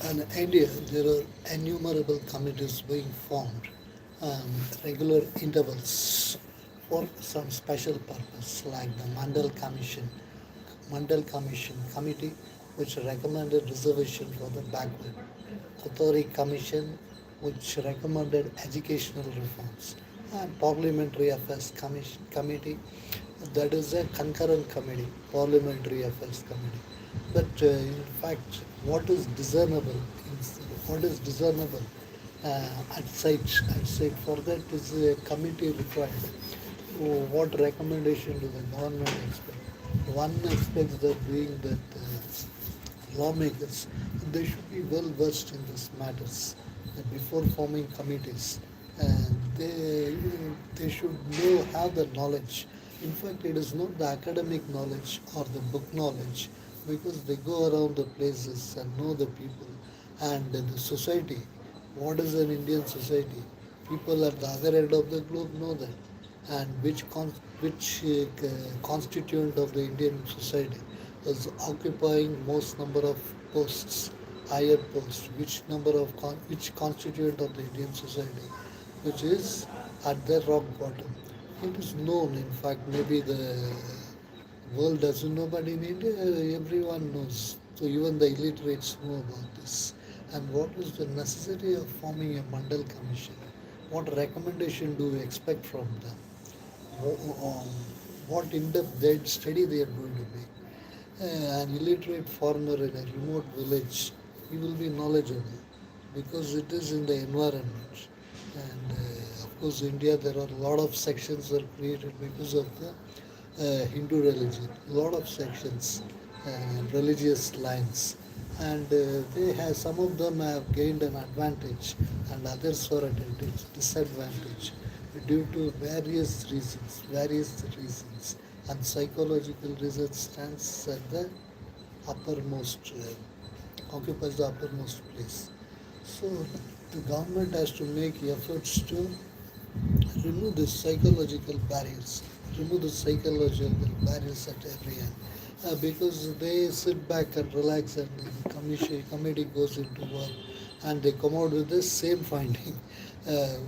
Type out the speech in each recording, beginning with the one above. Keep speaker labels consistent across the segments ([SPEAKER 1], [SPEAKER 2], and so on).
[SPEAKER 1] In India, there are innumerable committees being formed, regular intervals for some special purpose, like the Mandal Commission Committee, which recommended reservation for the backward, Authority Commission, which recommended educational reforms, and Parliamentary Affairs Committee, that is a concurrent committee, Parliamentary Affairs Committee. But in fact, what is discernible, what is discernible outside for that is a committee required. What recommendation do the government expect? One expects that being that lawmakers, they should be well versed in these matters before forming committees. And they should know, have the knowledge. In fact, it is not the academic knowledge or the book knowledge, because they go around the places and know the people and the society. What is an Indian society? People at the other end of the globe know that, and which constituent of the Indian society is occupying most number of posts, higher posts, which constituent of the Indian society, which is at the rock bottom. It is known, in fact, maybe the world doesn't know, but in India, everyone knows. So even the illiterates know about this. And what is the necessity of forming a Mandal Commission? What recommendation do we expect from them? What in-depth study they are going to make? An illiterate farmer in a remote village, he will be knowledgeable because it is in the environment. And of course, India, there are a lot of sections are created because of the Hindu religion. A lot of sections, religious lines, and they have, some of them have gained an advantage, and others are at a disadvantage due to various reasons, and psychological reasons stands at the uppermost, occupies the uppermost place. So the government has to make efforts to remove the psychological barriers at every end. Because they sit back and relax, and the committee goes into work, and they come out with the same finding. Uh,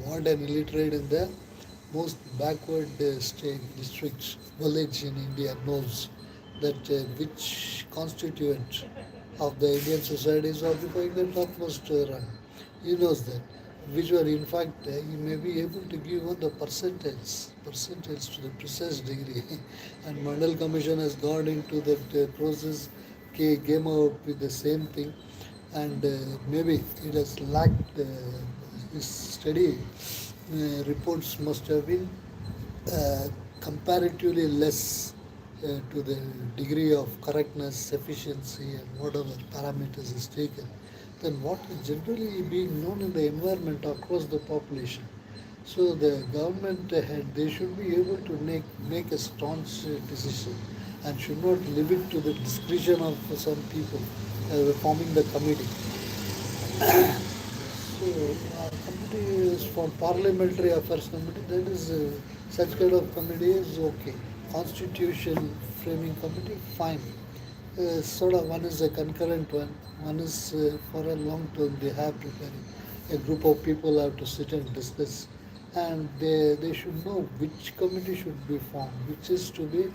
[SPEAKER 1] what an illiterate in the most backward state district village in India knows that which constituent of the Indian society is occupying the topmost run. He knows that, which were in fact he may be able to give on the percentage to the precise degree. And Mandal Commission has gone into that process, came out with the same thing, and maybe it has lacked his study reports must have been uh, comparatively less to the degree of correctness, efficiency, and whatever parameters is taken than what is generally being known in the environment across the population. So the government head, they should be able to make a staunch decision and should not leave it to the discretion of some people forming the committee. So, committee is for parliamentary affairs committee. That is such kind of committee is okay. Constitution framing committee, fine. Sort of one is a concurrent one. One is for a long term. They have preparing. A group of people have to sit and discuss, and they should know which committee should be formed, which is to be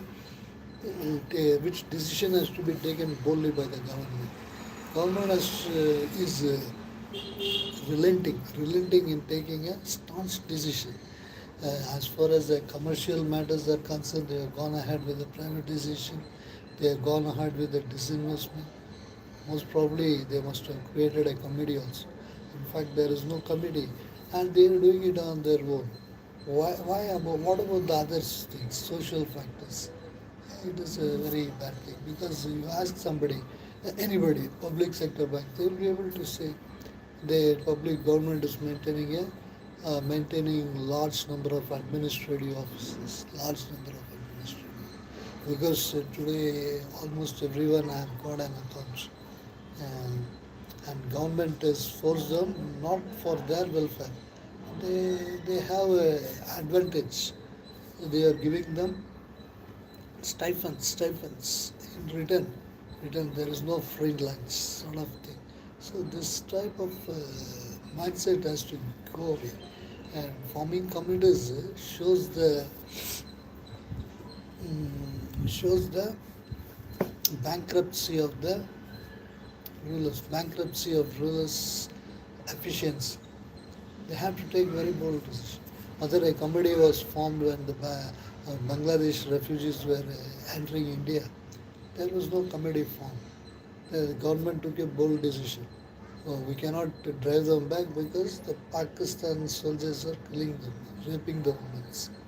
[SPEAKER 1] which decision has to be taken boldly by the government. Government is relenting in taking a staunch decision. As far as the commercial matters are concerned, they have gone ahead with the privatization, they have gone ahead with the disinvestment. Most probably, they must have created a committee also. In fact, there is no committee, and they are doing it on their own. What about the other things, social factors? It is a very bad thing, because you ask somebody, anybody, public sector bank, they will be able to say the public government is maintaining large number of administrative offices, because today almost everyone have got an account, and, and government has forced them not for their welfare. They have a advantage. They are giving them stipends in return. There is no free lunch sort of thing. So this type of mindset has to go away. And forming communities shows the bankruptcy of the rulers, bankruptcy of rulers' efficiency. They have to take very bold decisions. Whether a committee was formed when the Bangladesh refugees were entering India, there was no committee formed. The government took a bold decision. We cannot drive them back because the Pakistan soldiers are killing them, raping the women.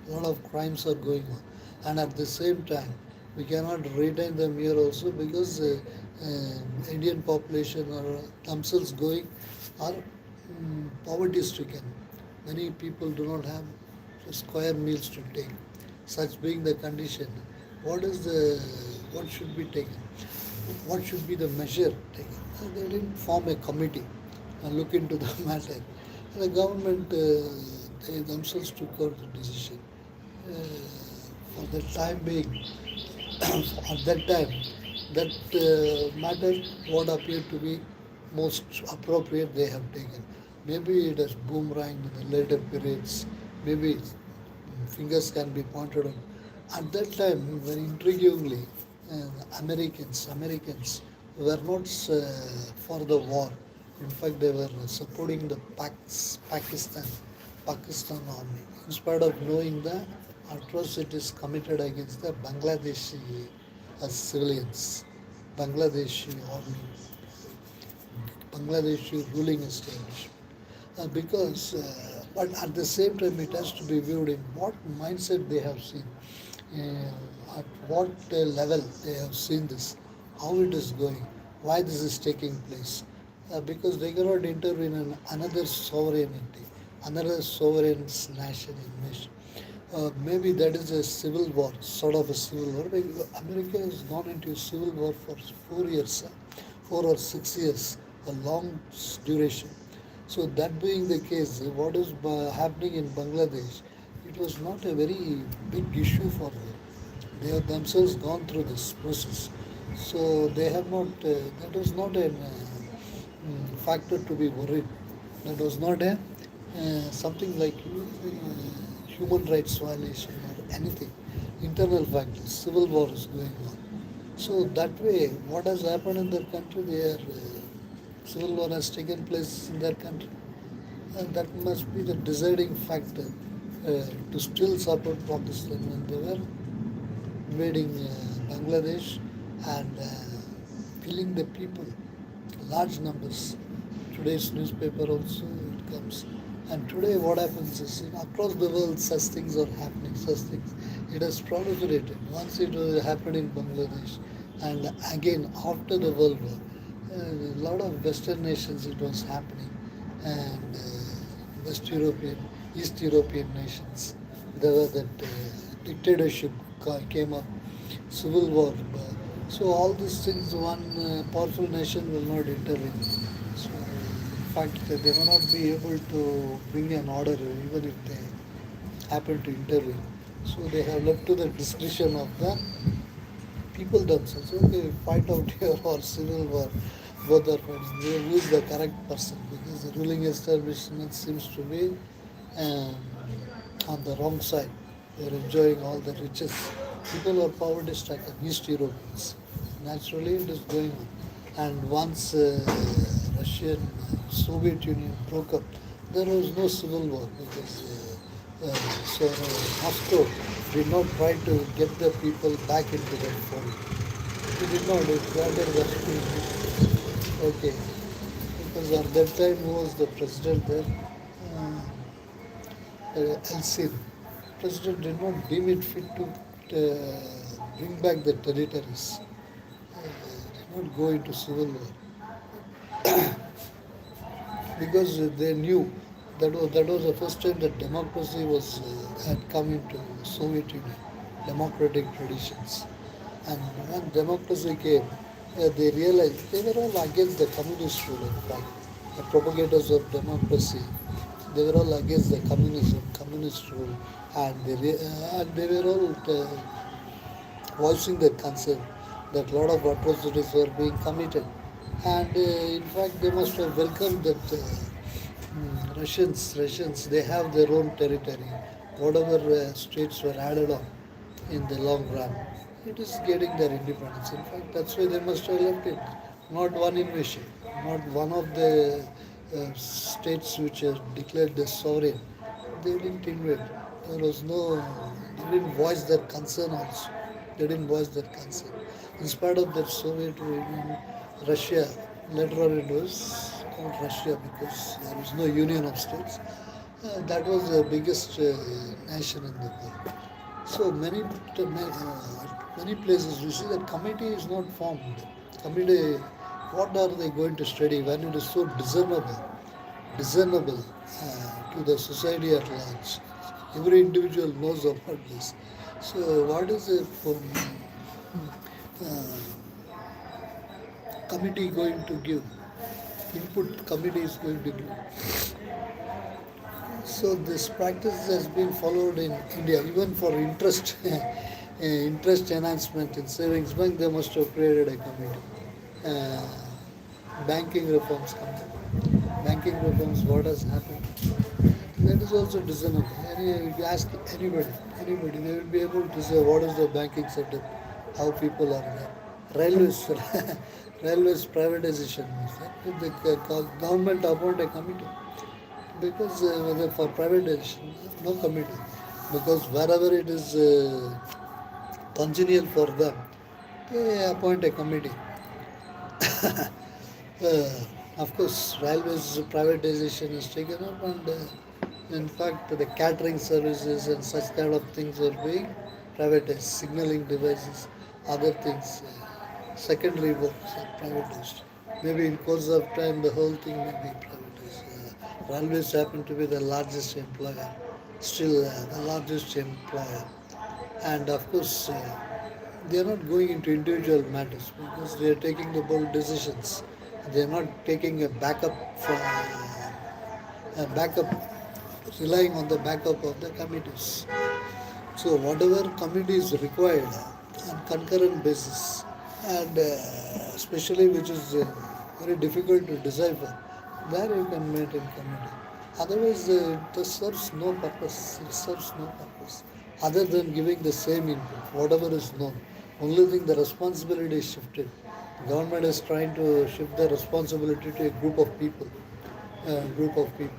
[SPEAKER 1] A lot of crimes are going on. And at the same time, we cannot retain them here also because Indian population are themselves going are poverty stricken. Many people do not have square meals to take. Such being the condition, what should be taken? What should be the measure taken? They didn't form a committee and look into the matter. And the government they themselves took out the decision. Uh, for the time being, at that time, that matter what appeared to be most appropriate they have taken. Maybe it has boomeranged in the later periods. Maybe fingers can be pointed out. At that time, very intriguingly, Americans were not for the war. In fact, they were supporting the Pakistan army, in spite of knowing the atrocities committed against the Bangladeshi civilians, Bangladeshi army, Bangladeshi ruling establishment. But at the same time, it has to be viewed in what mindset they have seen, at what level they have seen this, how it is going, why this is taking place. Because they cannot intervene in another sovereignty, another sovereign nation. Maybe that is a civil war, sort of a civil war. America has gone into a civil war for 4 years, 4 or 6 years, a long duration. So that being the case, what is happening in Bangladesh, it was not a very big issue for them. They have themselves gone through this process. So they have not, that was not a factor to be worried. That was not a something like human rights violation or anything. Internal factors, civil war is going on. So that way, what has happened in their country, civil war has taken place in their country. And that must be the deciding factor to still support Pakistan when they were invading Bangladesh and killing the people, large numbers. Today's newspaper also it comes. And today what happens is across the world such things are happening, such things. It has proliferated. Once it happened in Bangladesh and again after the World War, a lot of Western nations it was happening and West European, East European nations. There were that dictatorship came up, civil war. So all these things, one powerful nation will not intervene. So in fact, they will not be able to bring an order even if they happen to intervene. So they have left to the discretion of the people themselves. Okay, fight out here or civil war, both are fighting. Who is the correct person? Because the ruling establishment seems to be um, on the wrong side. They are enjoying all the riches. People are poverty stricken, East Europeans. Naturally, it is going on. And once Russian Soviet Union broke up, there was no civil war because Moscow did not try to get the people back into that fold. It did not. It rather okay. Because at that time, who was the president there? Elsin. President did not deem it fit to bring back the territories. Did not go into civil war because they knew that was the first time that democracy had come into Soviet Union, democratic traditions, and when democracy came, they realized they were all against the communist rule. In fact, the propagators of democracy, they were all against the communism, communist rule, and they were all voicing their concern that a lot of atrocities were being committed And in fact, they must have welcomed that Russians, they have their own territory. Whatever states were added on in the long run, it is getting their independence. In fact, that's why they must have left it. Not one invasion, not one of the states which are declared as sovereign. They didn't invade. There was no, they didn't voice their concern also. They didn't voice their concern. In spite of that Soviet Union, Russia, later on it was called Russia because there was no union of states. That was the biggest nation in the world. So many places you see that committee is not formed. Committee, what are they going to study when it is so discernible to the society at large? Every individual knows about this. So what is it for committee going to give? Input committee is going to give. So this practice has been followed in India, even for interest, interest enhancement in savings bank. They must have created a committee. Uh, Banking reforms coming. Banking reforms. What has happened? That is also discernible. If you ask anybody, they will be able to say what is the banking setup, how people are there. Railways, railways privatization. The government appoint a committee because whether for privatization, no committee, because wherever it is congenial for them, they appoint a committee. Uh, of course, railways privatization is taken up, and in fact, the catering services and such kind of things are being privatized. Signaling devices, other things, secondary works are privatized. Maybe in course of time, the whole thing may be privatized. Railways happen to be the largest employer, still the largest employer, and of course. They are not going into individual matters because they are taking the bold decisions. They are not taking a backup, relying on the backup of the committees. So whatever committee is required on concurrent basis, and especially which is very difficult to decipher, there you can maintain committee. Otherwise, it serves no purpose. It serves no purpose other than giving the same input, whatever is known. Only thing the responsibility is shifted. Government is trying to shift the responsibility to a group of people. Group of people.